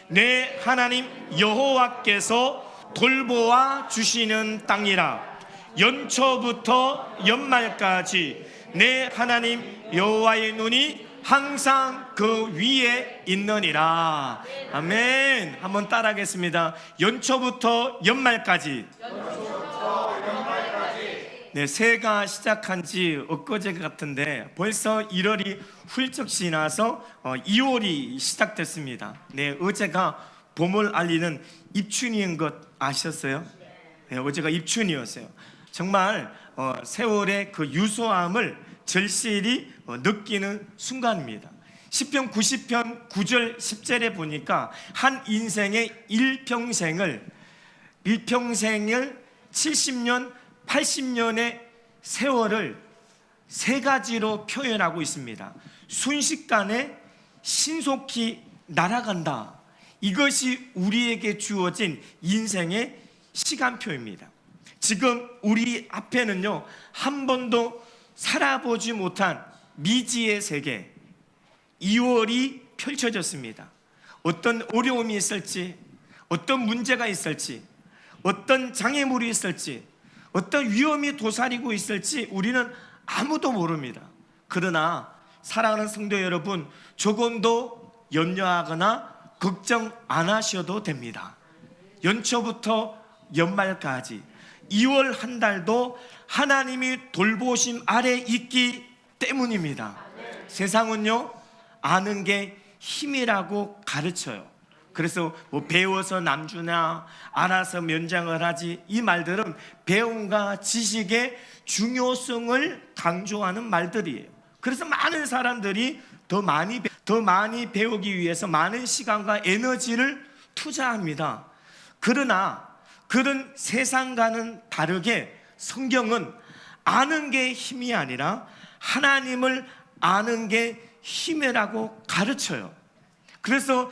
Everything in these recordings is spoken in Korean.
내 하나님 여호와께서 돌보아 주시는 땅이라. 연초부터 연말까지 내 하나님 여호와의 눈이 항상 그 위에 있느니라. 아멘. 한번 따라하겠습니다. 연초부터 연말까지. 네, 새해가 시작한 지 엊그제 같은데 벌써 1월이 훌쩍 지나서 2월이 시작됐습니다. 네, 어제가 봄을 알리는 입춘인 것 아셨어요? 네, 어제가 입춘이었어요. 정말 세월의 그 유소함을 절실히 느끼는 순간입니다. 시편 90편 9절 10절에 보니까 한 인생의 일평생을 70년 80년의 세월을 세 가지로 표현하고 있습니다. 순식간에 신속히 날아간다. 이것이 우리에게 주어진 인생의 시간표입니다. 지금 우리 앞에는요, 한 번도 살아보지 못한 미지의 세계 2월이 펼쳐졌습니다. 어떤 어려움이 있을지, 어떤 문제가 있을지, 어떤 장애물이 있을지, 어떤 위험이 도사리고 있을지 우리는 아무도 모릅니다. 그러나 사랑하는 성도 여러분, 조금도 염려하거나 걱정 안 하셔도 됩니다. 연초부터 연말까지 2월 한 달도 하나님이 돌보심 아래 있기 때문입니다. 세상은요, 아는 게 힘이라고 가르쳐요. 그래서 뭐 배워서 남주나 알아서 면장을 하지, 이 말들은 배움과 지식의 중요성을 강조하는 말들이에요. 그래서 많은 사람들이 더 많이 배우기 위해서 많은 시간과 에너지를 투자합니다. 그러나 그런 세상과는 다르게 성경은 아는 게 힘이 아니라 하나님을 아는 게 힘이라고 가르쳐요. 그래서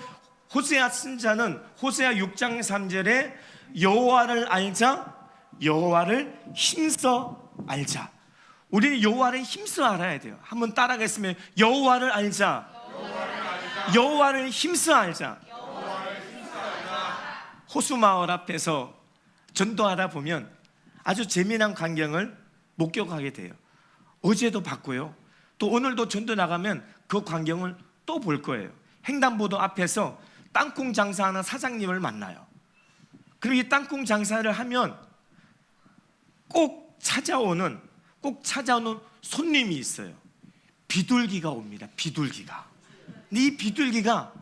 호세아 선지자는 호세아 6장 3절에 여호와를 알자, 여호와를 힘써 알자. 우리는 여호와를 힘써 알아야 돼요. 한번 따라하겠습니다. 여호와를 알자, 여호와를 힘써 알자. 호수마을 앞에서 전도하다 보면 아주 재미난 광경을 목격하게 돼요. 어제도 봤고요, 또 오늘도 전도 나가면 그 광경을 또 볼 거예요. 횡단보도 앞에서 땅콩 장사하는 사장님을 만나요. 그리고 이 땅콩 장사를 하면 꼭 찾아오는 손님이 있어요. 비둘기가 옵니다. 비둘기가. 근데 이 비둘기가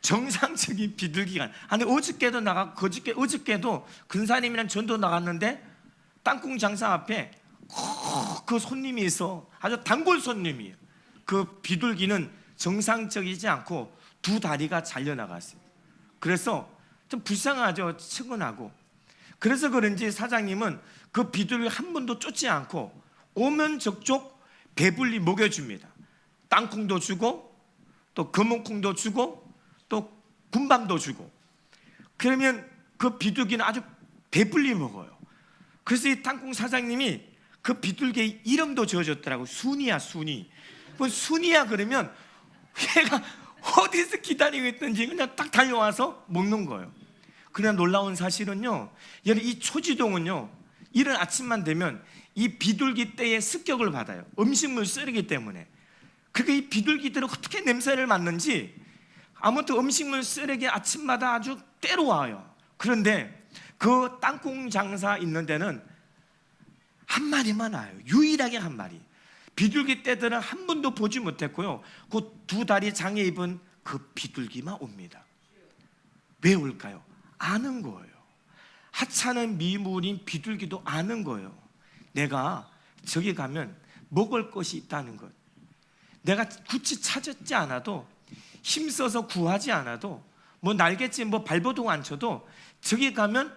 정상적인 비둘기가 아니, 어저께도 근사님이랑 전도 나갔는데 땅콩 장사 앞에 그 손님이 있어. 아주 단골 손님이에요. 그 비둘기는 정상적이지 않고 두 다리가 잘려나갔어요. 그래서 좀 불쌍하죠. 측은하고. 그래서 그런지 사장님은 그 비둘기 한 번도 쫓지 않고 오면 적족 배불리 먹여줍니다. 땅콩도 주고 또 검은콩도 주고 또 군밤도 주고. 그러면 그 비둘기는 아주 배불리 먹어요. 그래서 이 땅콩 사장님이 그 비둘기의 이름도 지어줬더라고요. 순이야, 순이. 뭐 순이야 그러면 얘가 어디서 기다리고 있던지 그냥 딱 달려와서 먹는 거예요. 그러나 놀라운 사실은요, 이 초지동은요, 이른 아침만 되면 이 비둘기 떼의 습격을 받아요. 음식물 쓰레기 때문에. 그러니까 이 비둘기들은 어떻게 냄새를 맡는지 아무튼 음식물 쓰레기 아침마다 아주 떼러 와요. 그런데 그 땅콩 장사 있는 데는 한 마리만 와요. 유일하게 한 마리. 비둘기 떼들은 한 번도 보지 못했고요, 그 두 다리 장애 입은 그 비둘기만 옵니다. 왜 올까요? 아는 거예요. 하찮은 미물인 비둘기도 아는 거예요. 내가 저기 가면 먹을 것이 있다는 것. 내가 굳이 찾지 않아도, 힘써서 구하지 않아도, 뭐 날갯짓 뭐 발버둥 안 쳐도 저기 가면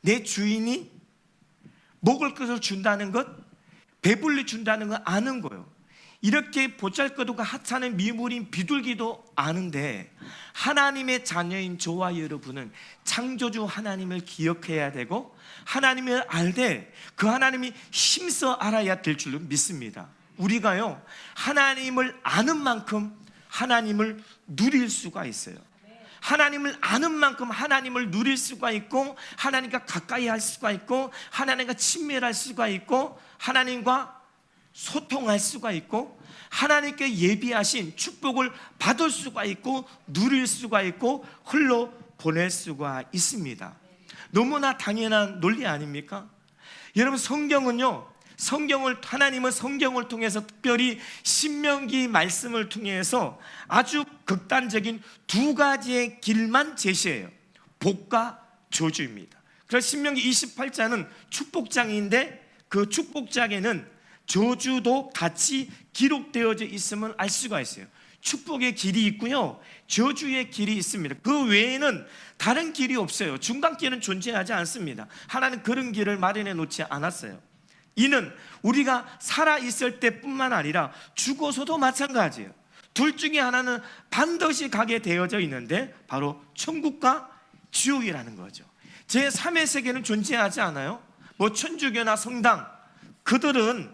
내 주인이 먹을 것을 준다는 것, 배불리 준다는 걸 아는 거예요. 이렇게 보잘것없고 하찮은 미물인 비둘기도 아는데, 하나님의 자녀인 저와 여러분은 창조주 하나님을 기억해야 되고 하나님을 알되 그 하나님이 힘써 알아야 될 줄로 믿습니다. 우리가요, 하나님을 아는 만큼 하나님을 누릴 수가 있어요. 하나님을 아는 만큼 하나님을 누릴 수가 있고, 하나님과 가까이 할 수가 있고, 하나님과 친밀할 수가 있고, 하나님과 소통할 수가 있고, 하나님께 예비하신 축복을 받을 수가 있고, 누릴 수가 있고, 흘러 보낼 수가 있습니다. 너무나 당연한 논리 아닙니까? 여러분, 하나님은 성경을 통해서, 특별히 신명기 말씀을 통해서 아주 극단적인 두 가지의 길만 제시해요. 복과 저주입니다. 그래서 신명기 28장은 축복장인데, 그 축복장에는 저주도 같이 기록되어져 있음을 알 수가 있어요. 축복의 길이 있고요, 저주의 길이 있습니다. 그 외에는 다른 길이 없어요. 중간길은 존재하지 않습니다. 하나님 그런 길을 마련해 놓지 않았어요. 이는 우리가 살아있을 때뿐만 아니라 죽어서도 마찬가지예요. 둘 중에 하나는 반드시 가게 되어져 있는데, 바로 천국과 지옥이라는 거죠. 제3의 세계는 존재하지 않아요. 뭐 천주교나 성당, 그들은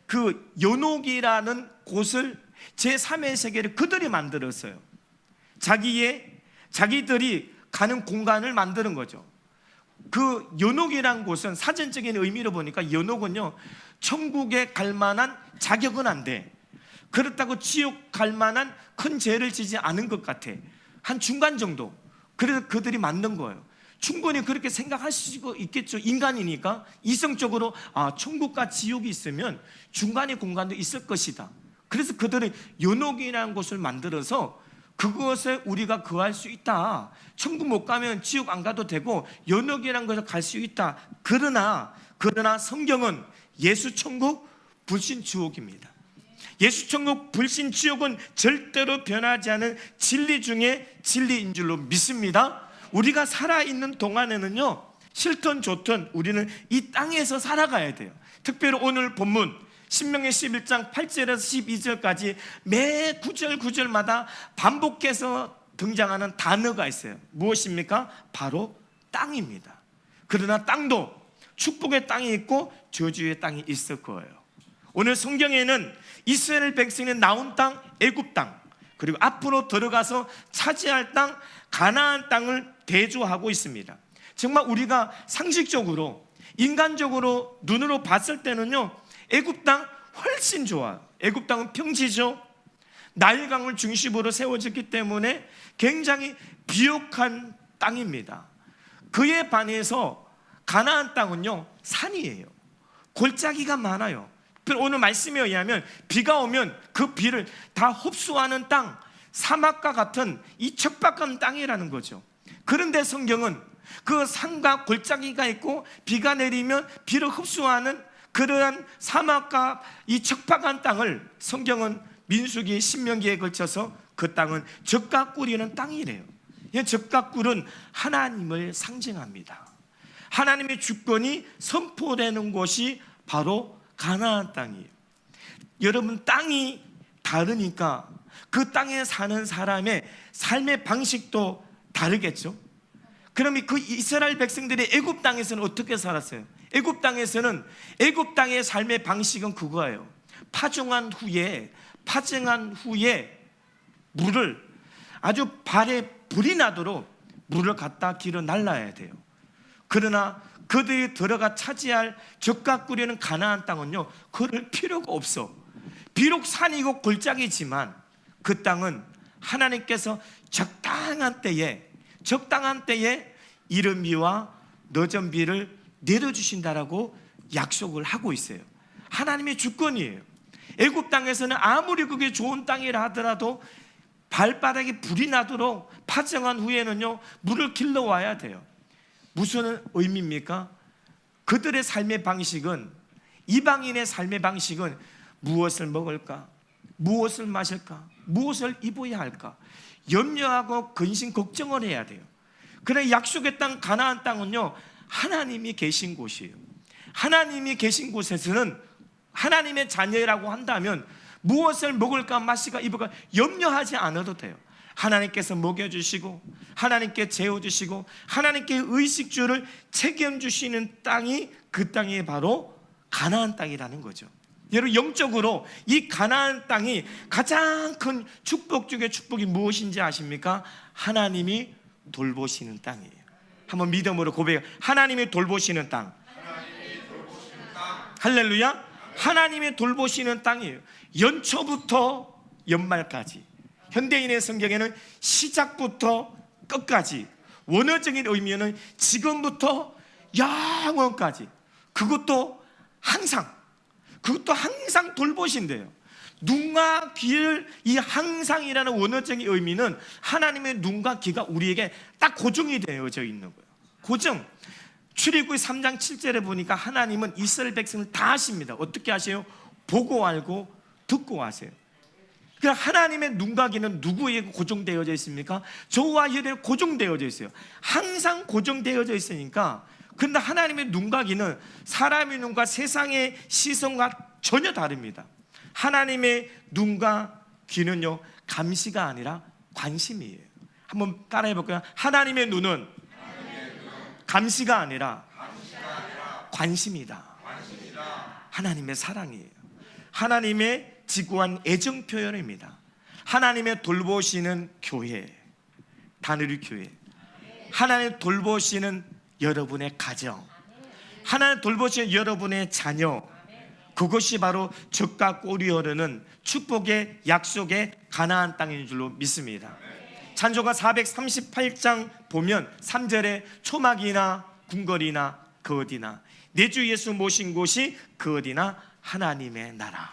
그 연옥이라는 곳을, 제3의 세계를 그들이 만들었어요. 자기들이 가는 공간을 만드는 거죠. 그 연옥이란 곳은 사전적인 의미로 보니까, 연옥은요, 천국에 갈 만한 자격은 안 돼. 그렇다고 지옥 갈 만한 큰 죄를 지지 않은 것 같아. 한 중간 정도. 그래서 그들이 만든 거예요. 충분히 그렇게 생각할 수 있겠죠. 인간이니까 이성적으로 천국과 지옥이 있으면 중간의 공간도 있을 것이다. 그래서 그들이 연옥이라는 곳을 만들어서 그것에 우리가 거할 수 있다. 천국 못 가면 지옥 안 가도 되고 연옥이라는 곳에 갈 수 있다. 그러나 성경은 예수 천국, 불신 지옥입니다. 예수 천국, 불신 지옥은 절대로 변하지 않은 진리 중에 진리인 줄로 믿습니다. 우리가 살아있는 동안에는요, 싫든 좋든 우리는 이 땅에서 살아가야 돼요. 특별히 오늘 본문 신명기 11장 8절에서 12절까지 매 구절마다 반복해서 등장하는 단어가 있어요. 무엇입니까? 바로 땅입니다. 그러나 땅도 축복의 땅이 있고 저주의 땅이 있을 거예요. 오늘 성경에는 이스라엘 백성이 나온 땅, 애굽 땅, 그리고 앞으로 들어가서 차지할 땅, 가나안 땅을 대조하고 있습니다. 정말 우리가 상식적으로, 인간적으로 눈으로 봤을 때는요, 애굽 땅 훨씬 좋아요. 애굽 땅은 평지죠. 나일강을 중심으로 세워졌기 때문에 굉장히 비옥한 땅입니다. 그에 반해서 가나안 땅은요, 산이에요. 골짜기가 많아요. 오늘 말씀에 의하면 비가 오면 그 비를 다 흡수하는 땅, 사막과 같은 이 척박한 땅이라는 거죠. 그런데 성경은 그 산과 골짜기가 있고 비가 내리면 비를 흡수하는 그러한 사막과 이 척박한 땅을, 성경은 민수기, 신명기에 걸쳐서 그 땅은 젖과 꿀이는 땅이래요. 젖과 꿀은 하나님을 상징합니다. 하나님의 주권이 선포되는 곳이 바로 가나안 땅이에요. 여러분, 땅이 다르니까 그 땅에 사는 사람의 삶의 방식도 다르겠죠. 그럼 그 이스라엘 백성들이 애굽 땅에서는 어떻게 살았어요? 애굽 땅의 삶의 방식은 그거예요. 파종한 후에 물을, 아주 발에 불이 나도록 물을 갖다 길어 날라야 돼요. 그러나 그들이 들어가 차지할 젖과 꿀이는 가나안 땅은요, 그럴 필요가 없어. 비록 산이고 골짜기지만 그 땅은 하나님께서 적당한 때에 이른 비와 늦은 비를 내려주신다라고 약속을 하고 있어요. 하나님의 주권이에요. 애굽 땅에서는 아무리 그게 좋은 땅이라 하더라도 발바닥에 불이 나도록 파정한 후에는요, 물을 길러와야 돼요. 무슨 의미입니까? 그들의 삶의 방식은, 이방인의 삶의 방식은 무엇을 먹을까? 무엇을 마실까? 무엇을 입어야 할까? 염려하고 근심 걱정을 해야 돼요. 그러나 약속의 땅 가나안 땅은요, 하나님이 계신 곳이에요. 하나님이 계신 곳에서는 하나님의 자녀라고 한다면 무엇을 먹을까 마실까 입을까 염려하지 않아도 돼요. 하나님께서 먹여주시고 하나님께 재워주시고 하나님께 의식주를 책임주시는 땅이, 그 땅이 바로 가나안 땅이라는 거죠. 여러분, 영적으로 이 가나안 땅이 가장 큰 축복 중에 축복이 무엇인지 아십니까? 하나님이 돌보시는 땅이에요. 한번 믿음으로 고백해. 하나님이 돌보시는 땅. 할렐루야. 하나님이 돌보시는 땅이에요. 연초부터 연말까지. 현대인의 성경에는 시작부터 끝까지, 원어적인 의미는 지금부터 영원까지, 그것도 항상 돌보신대요. 눈과 귀를, 이 항상이라는 원어적인 의미는 하나님의 눈과 귀가 우리에게 딱 고정이 되어져 있는 거예요. 고정. 출애굽기 3장 7절에 보니까 하나님은 이스라엘 백성을 다 아십니다. 어떻게 하세요? 보고 알고 듣고 아세요. 그러니까 하나님의 눈과 귀는 누구에게 고정되어져 있습니까? 저와 여러분에게 고정되어져 있어요. 항상 고정되어져 있으니까. 그런데 하나님의 눈과 귀는 사람의 눈과 세상의 시선과 전혀 다릅니다. 하나님의 눈과 귀는요, 감시가 아니라 관심이에요. 한번 따라해 볼까요? 하나님의 눈은 감시가 아니라 관심이다. 하나님의 사랑이에요. 하나님의 지구한 애정 표현입니다. 하나님의 돌보시는 교회, 단우리 교회, 하나님 돌보시는 여러분의 가정, 하나님 돌보시는 여러분의 자녀, 그것이 바로 젖과 꿀이 흐르는 축복의 약속의 가나안 땅인 줄로 믿습니다. 찬송가 438장 보면 3절에 초막이나 궁궐이나 그 어디나 내 주 예수 모신 곳이 그 어디나 하나님의 나라,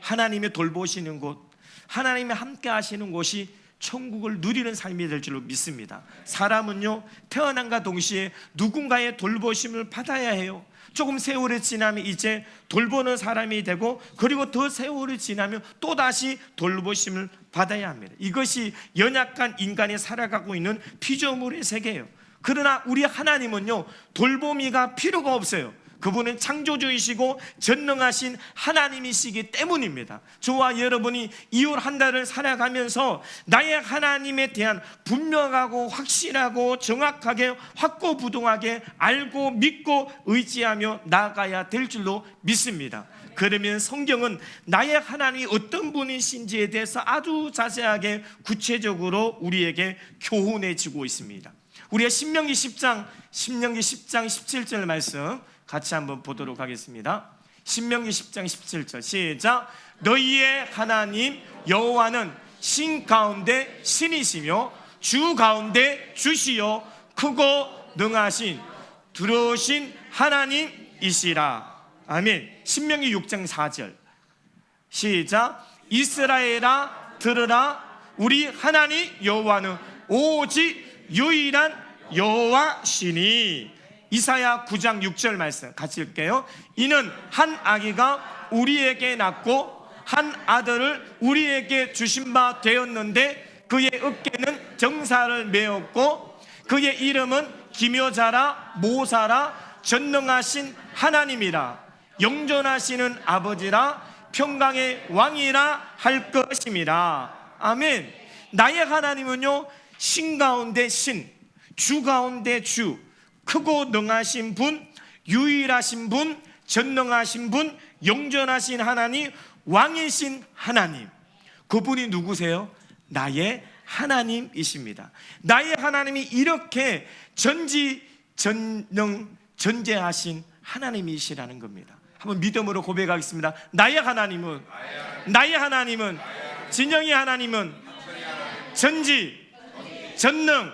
하나님의 돌보시는 곳, 하나님의 함께 하시는 곳이 천국을 누리는 삶이 될 줄로 믿습니다. 사람은요, 태어남과 동시에 누군가의 돌보심을 받아야 해요. 조금 세월이 지나면 이제 돌보는 사람이 되고, 그리고 더 세월이 지나면 또다시 돌보심을 받아야 합니다. 이것이 연약한 인간이 살아가고 있는 피조물의 세계예요. 그러나 우리 하나님은요, 돌보미가 필요가 없어요. 그분은 창조주이시고 전능하신 하나님이시기 때문입니다. 저와 여러분이 2월 한 달을 살아가면서 나의 하나님에 대한 분명하고 확실하고 정확하게 확고부동하게 알고 믿고 의지하며 나아가야 될 줄로 믿습니다. 그러면 성경은 나의 하나님이 어떤 분이신지에 대해서 아주 자세하게 구체적으로 우리에게 교훈해 주고 있습니다. 우리가 신명기 10장 17절 말씀 같이 한번 보도록 하겠습니다. 신명기 10장 17절 시작. 너희의 하나님 여호와는 신 가운데 신이시며 주 가운데 주시요 크고 능하신 두려우신 하나님이시라. 아멘. 신명기 6장 4절 시작. 이스라엘아 들으라. 우리 하나님 여호와는 오직 유일한 여호와시니. 이사야 9장 6절 말씀 같이 읽게요. 이는 한 아기가 우리에게 낳고 한 아들을 우리에게 주신 바 되었는데 그의 어깨는 정사를 메었고 그의 이름은 기묘자라 모사라 전능하신 하나님이라 영존하시는 아버지라 평강의 왕이라 할 것임이라. 아멘. 나의 하나님은요, 신 가운데 신, 주 가운데 주, 크고 능하신 분, 유일하신 분, 전능하신 분, 영존하신 하나님, 왕이신 하나님. 그분이 누구세요? 나의 하나님이십니다. 나의 하나님이 이렇게 전지전능 전제하신 하나님이시라는 겁니다. 한번 믿음으로 고백하겠습니다. 나의 하나님은 진영의 하나님은 전지 전능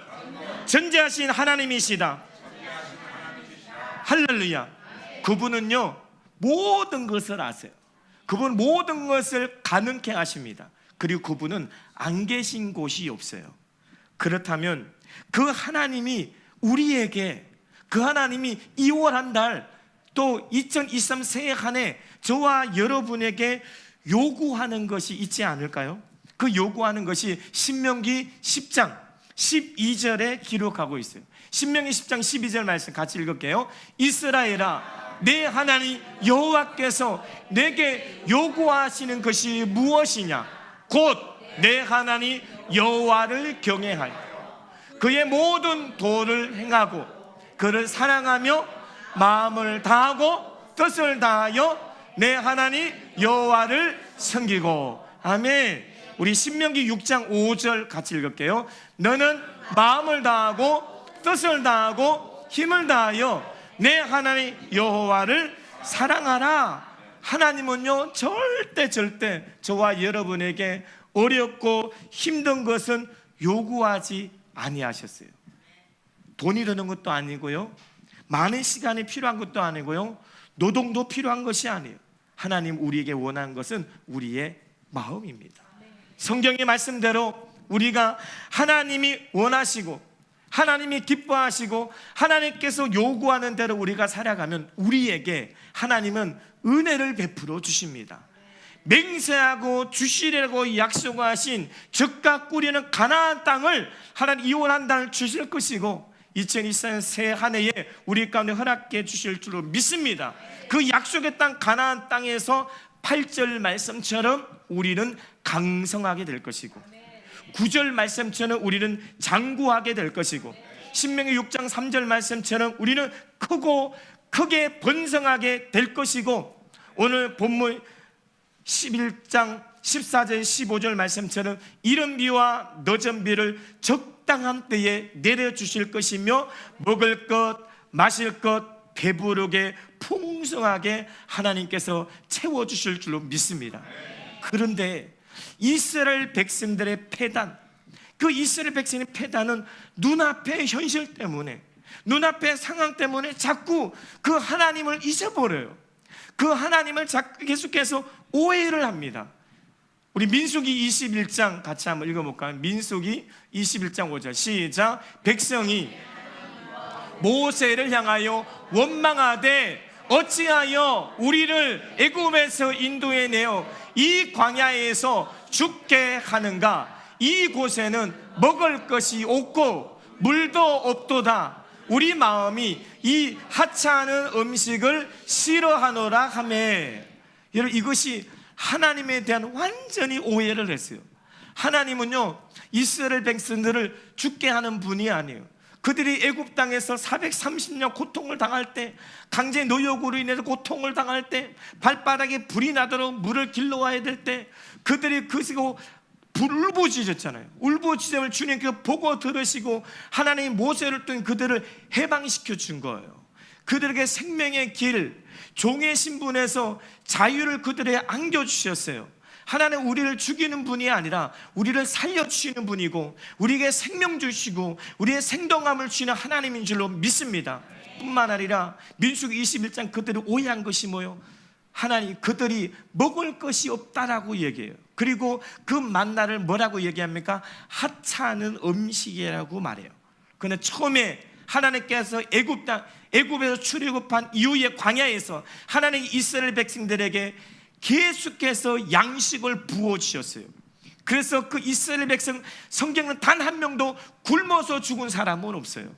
전제하신 하나님이시다. 할렐루야. 그분은요, 모든 것을 아세요. 그분은 모든 것을 가능케 하십니다. 그리고 그분은 안 계신 곳이 없어요. 그렇다면 그 하나님이 우리에게, 그 하나님이 2월 한 달 또 2023 새해 한 해 저와 여러분에게 요구하는 것이 있지 않을까요? 그 요구하는 것이 신명기 10장 12절에 기록하고 있어요. 신명기 10장 12절 말씀 같이 읽을게요. 이스라엘아, 내 하나님 여호와께서 내게 요구하시는 것이 무엇이냐? 곧 내 하나님 여호와를 경외하여 그의 모든 도를 행하고 그를 사랑하며 마음을 다하고 뜻을 다하여 내 하나님 여호와를 섬기고. 아멘. 우리 신명기 6장 5절 같이 읽을게요. 너는 마음을 다하고 뜻을 다하고 힘을 다하여 내 하나님 여호와를 사랑하라. 하나님은요 절대 저와 여러분에게 어렵고 힘든 것은 요구하지 아니하셨어요. 돈이 드는 것도 아니고요, 많은 시간이 필요한 것도 아니고요, 노동도 필요한 것이 아니에요. 하나님 우리에게 원하는 것은 우리의 마음입니다. 성경의 말씀대로 우리가 하나님이 원하시고 하나님이 기뻐하시고 하나님께서 요구하는 대로 우리가 살아가면 우리에게 하나님은 은혜를 베풀어 주십니다. 맹세하고 주시려고 약속하신 젖과 꿀이는 가나안 땅을 하나님 이원한 땅을 주실 것이고 2024년 새 한 해에 우리 가운데 허락해 주실 줄로 믿습니다. 그 약속의 땅 가나안 땅에서 8절 말씀처럼 우리는 강성하게 될 것이고 9절 말씀처럼 우리는 장구하게 될 것이고 신명기 6장 3절 말씀처럼 우리는 크게 번성하게 될 것이고 오늘 본문 11장 14절 15절 말씀처럼 이른 비와 늦은 비를 적당한 때에 내려주실 것이며 먹을 것 마실 것 배부르게 풍성하게 하나님께서 채워주실 줄로 믿습니다. 그런데 이스라엘 백성들의 패단, 그 이스라엘 백성의 패단은 눈앞의 현실 때문에, 눈앞의 상황 때문에 자꾸 그 하나님을 잊어버려요. 그 하나님을 자꾸 계속해서 오해를 합니다. 우리 민수기 21장 같이 한번 읽어볼까요? 민수기 21장 5절 시작. 백성이 모세를 향하여 원망하되 어찌하여 우리를 애굽에서 인도해내어 이 광야에서 죽게 하는가? 이곳에는 먹을 것이 없고 물도 없도다. 우리 마음이 이 하찮은 음식을 싫어하노라 하매. 여러분 이것이 하나님에 대한 완전히 오해를 했어요. 하나님은요 이스라엘 백성들을 죽게 하는 분이 아니에요. 그들이 애굽 땅에서 430년 고통을 당할 때, 강제 노역으로 인해서 고통을 당할 때, 발바닥에 불이 나도록 물을 길러와야 될 때, 그들이 그시고 울부짖었잖아요. 울부짖음을 주님께서 보고 들으시고 하나님 모세를 통해 그들을 해방시켜 준 거예요. 그들에게 생명의 길, 종의 신분에서 자유를 그들에게 안겨주셨어요. 하나님 우리를 죽이는 분이 아니라 우리를 살려주시는 분이고 우리에게 생명 주시고 우리의 생동함을 주시는 하나님인 줄로 믿습니다. 뿐만 아니라 민수기 21장 그들이 오해한 것이 뭐예요? 하나님 그들이 먹을 것이 없다라고 얘기해요. 그리고 그 만나를 뭐라고 얘기합니까? 하찮은 음식이라고 말해요. 그런데 처음에 하나님께서 애굽에서 출애굽한 이후의 광야에서 하나님 이스라엘 백성들에게 계속해서 양식을 부어주셨어요. 그래서 그 이스라엘 백성 성경은 단 한 명도 굶어서 죽은 사람은 없어요.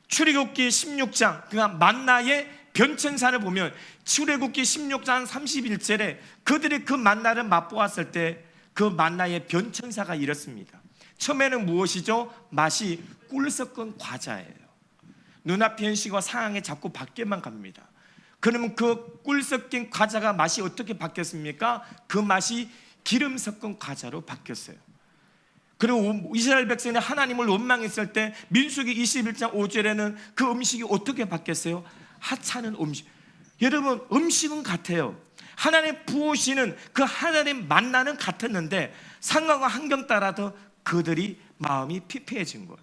출애굽기 16장 그 만나의 변천사를 보면 출애굽기 16장 31절에 그들이 그 만나를 맛보았을 때 그 만나의 변천사가 이렇습니다. 처음에는 무엇이죠? 맛이 꿀 섞은 과자예요. 눈앞의 현실과 상황에 자꾸 바뀌어만 갑니다. 그러면 그 꿀 섞인 과자가 맛이 어떻게 바뀌었습니까? 그 맛이 기름 섞은 과자로 바뀌었어요. 그리고 이스라엘 백성이 하나님을 원망했을 때 민수기 21장 5절에는 그 음식이 어떻게 바뀌었어요? 하찮은 음식. 여러분 음식은 같아요. 하나님 부으시는 그 하나님 만나는 같았는데 상황과 환경 따라서 그들이 마음이 피폐해진 거예요.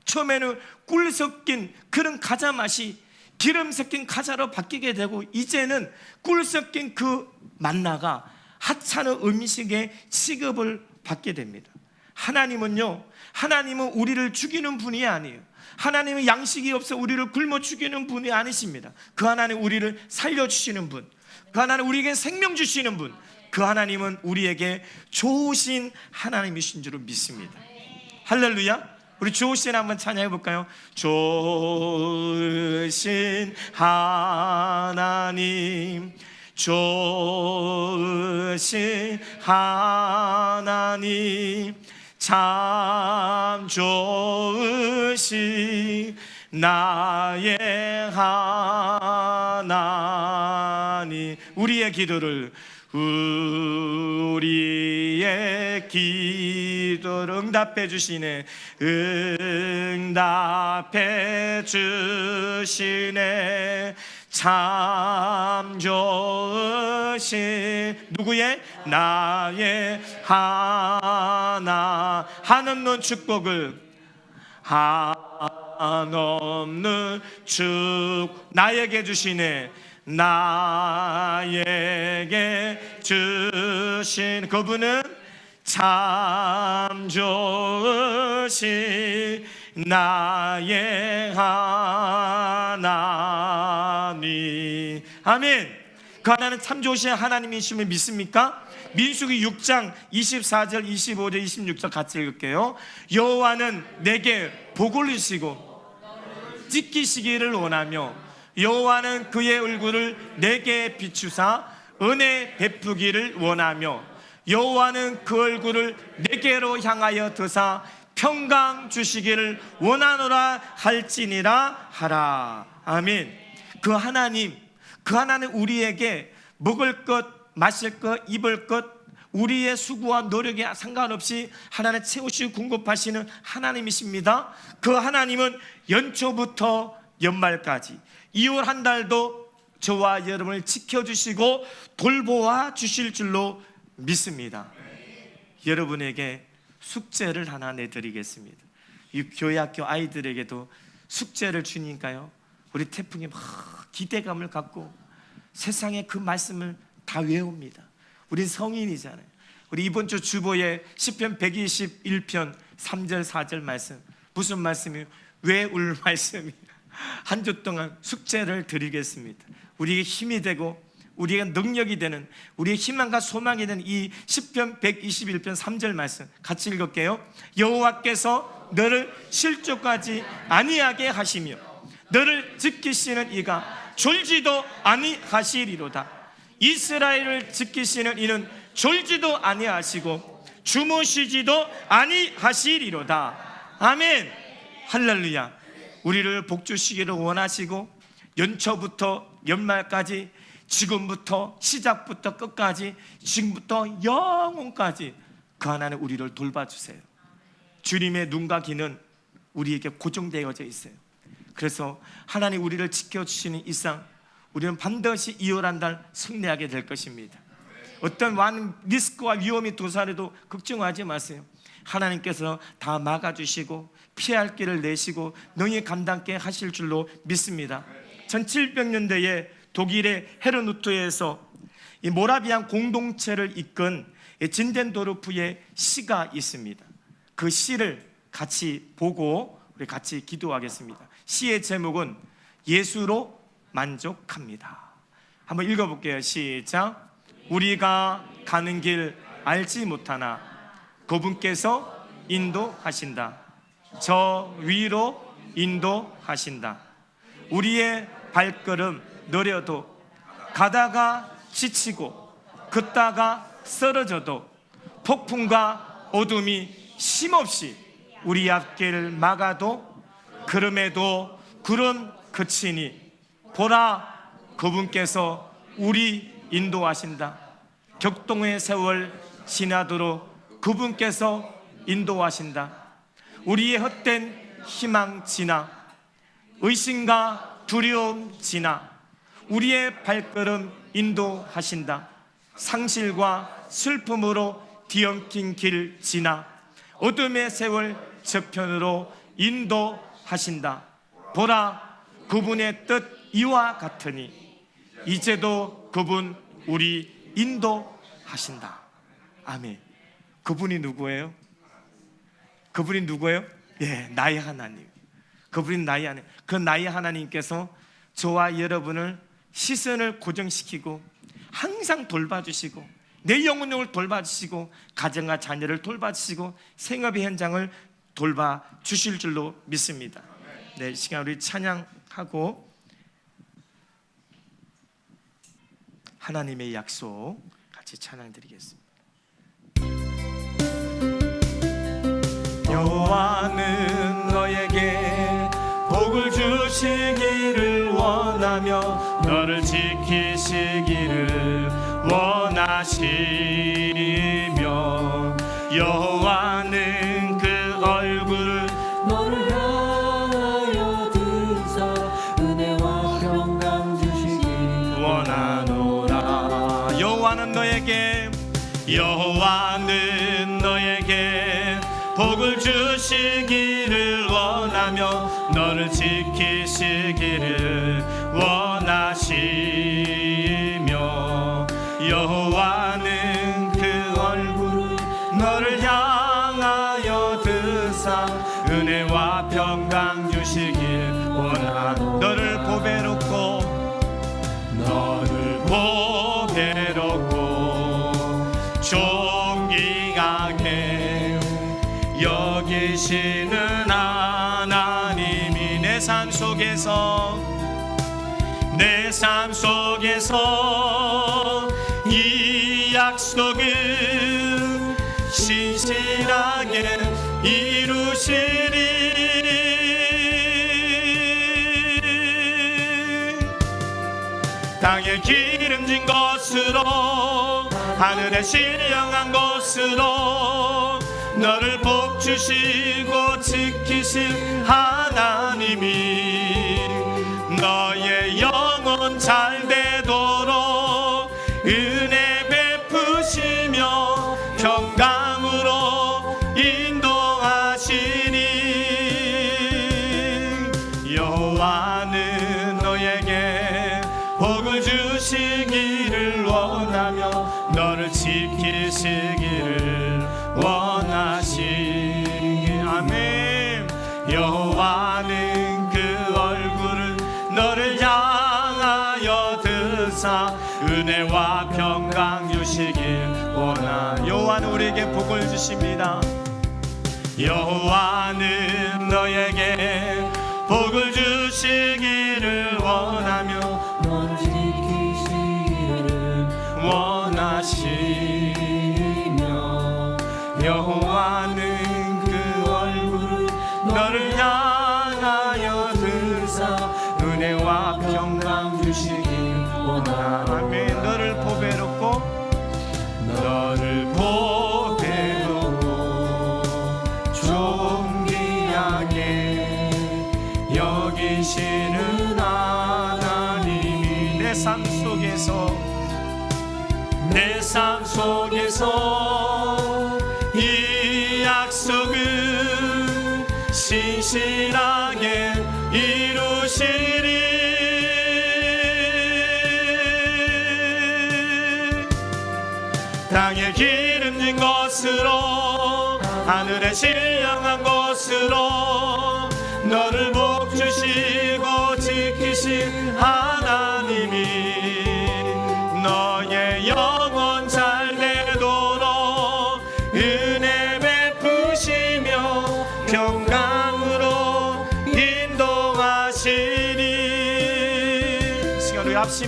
처음에는 꿀 섞인 그런 과자 맛이 기름 섞인 과자로 바뀌게 되고 이제는 꿀 섞인 그 만나가 하찮은 음식의 취급을 받게 됩니다. 하나님은요, 하나님은 우리를 죽이는 분이 아니에요. 하나님은 양식이 없어 우리를 굶어 죽이는 분이 아니십니다. 그 하나님 우리를 살려주시는 분, 그 하나님 우리에게 생명 주시는 분, 그 하나님은 우리에게 좋으신 하나님이신 줄을 믿습니다. 할렐루야. 우리 좋으신 한번 찬양해 볼까요? 좋으신 하나님, 좋으신 하나님, 참 좋으신 나의 하나님. 하나님이 우리의 기도를 응답해 주시네. 응답해 주시네. 참 좋으신 누구의? 나의 하나 한없는 축복을 한없는 나에게 주시네. 나에게 주신 그분은 참 좋으신 나의 하나님. 아멘. 그 하나는 참 좋으신 하나님이심을 믿습니까? 민수기 6장 24절 25절 26절 같이 읽을게요. 여호와는 내게 복을 주시고 지키시기를 원하며 여호와는 그의 얼굴을 내게 비추사 은혜 베푸기를 원하며 여호와는 그 얼굴을 내게로 향하여 드사 평강 주시기를 원하노라 할지니라 하라. 아멘. 그 하나님 우리에게 먹을 것, 마실 것, 입을 것, 우리의 수고와 노력에 상관없이 하나님 채우시고 공급하시는 하나님이십니다. 그 하나님은 연초부터 연말까지 2월 한 달도 저와 여러분을 지켜주시고 돌보아 주실 줄로 믿습니다. 여러분에게 숙제를 하나 내드리겠습니다. 이 교회학교 아이들에게도 숙제를 주니까요, 우리 태풍이 막 기대감을 갖고 세상에 그 말씀을 다 외웁니다. 우린 성인이잖아요. 우리 이번 주 주보에 시편 121편 3절 4절 말씀, 무슨 말씀이에요? 외울 말씀이 한 주 동안 숙제를 드리겠습니다. 우리에게 힘이 되고 우리의 능력이 되는, 우리의 희망과 소망이 되는 이 시편 121편 3절 말씀 같이 읽을게요. 여호와께서 너를 실족하지 아니하게 하시며 너를 지키시는 이가 졸지도 아니하시리로다. 이스라엘을 지키시는 이는 졸지도 아니하시고 주무시지도 아니하시리로다. 아멘. 할렐루야. 우리를 복주시기를 원하시고 연초부터 연말까지, 지금부터 시작부터 끝까지, 지금부터 영원까지 그 하나님 우리를 돌봐주세요. 주님의 눈과 귀는 우리에게 고정되어져 있어요. 그래서 하나님 우리를 지켜주시는 이상 우리는 반드시 2월 한 달 승리하게 될 것입니다. 어떤 많은 리스크와 위험이 도사해도 걱정하지 마세요. 하나님께서 다 막아주시고 피할 길을 내시고 능히 감당케 하실 줄로 믿습니다. 1700년대에 독일의 헤르누트에서 이 모라비안 공동체를 이끈 진덴도르프의 시가 있습니다. 그 시를 같이 보고 우리 같이 기도하겠습니다. 시의 제목은 예수로 만족합니다. 한번 읽어볼게요. 시작. 우리가 가는 길 알지 못하나 그분께서 인도하신다. 저 위로 인도하신다. 우리의 발걸음 느려도 가다가 지치고 걷다가 쓰러져도 폭풍과 어둠이 쉼없이 우리 앞길을 막아도 그럼에도 구름 그치니 보라 그분께서 우리 인도하신다. 격동의 세월 지나도록 그분께서 인도하신다. 우리의 헛된 희망 지나 의심과 두려움 지나 우리의 발걸음 인도하신다. 상실과 슬픔으로 뒤엉킨 길 지나 어둠의 세월 저편으로 인도하신다. 보라 그분의 뜻 이와 같으니 이제도 그분 우리 인도하신다. 아멘. 그분이 누구예요? 그분이 누구예요? 예, 나의 하나님. 그분이 나의 하나님. 그 나의 하나님께서 저와 여러분을 시선을 고정시키고 항상 돌봐주시고 내 영혼을 돌봐주시고 가정과 자녀를 돌봐주시고 생업의 현장을 돌봐주실 줄로 믿습니다. 네, 이 시간 우리 찬양하고 하나님의 약속 같이 찬양 드리겠습니다. 여호와는 너에게 복을 복을 주시기를 원하며 너를 지키시기를 원하시며 여호와는 그 얼굴을 너를 향하여 드사 은혜와 평강 주시기 원하노라. 여호와는 너에게 복을 주시기를 원하며 너를 지키시기를 원하시며 여호와는 그 얼굴을 너를 향하여 드사 은혜와 평강 주시길 원하노라. 너를 보배롭고 존귀하게 여기시는 하나님이 내 삶 속에서 이 약속을 신실하게 이루시리. 땅에 기름진 것으로 하늘에 신령한 것으로 너를 복주시고 지키신 하나님이 너의 영혼 잘 되도록 은혜 베푸시며 평강으로 인도하시니 여호와는 너에게 복을 주시기를 원하며 너를 지키시기를 원하시니 아멘. 여호와는 그 얼굴을 너를 향하여 드사 은혜와 평강 주시길 원하. 여호와는 우리에게 복을 주십니다. 여호와는 너에게 복을 주시기를 원하며 너를 지키시기를 원하시며 여호와는 그 얼굴을 너를 향하여 드사 은혜와 평강 주시길 원하. 아멘. 너를 보배롭고 존귀하게 여기시는 하나님이 내 삶 속에서 이 약속을 신실하게 이루시리. 땅에 기름진 것으로 하늘에 신령한 것으로 너를 복주시고 지키신 하나님이 너의 영혼 잘 되도록 은혜 베푸시며 평강으로 인도하시니. 시간 우리 합심해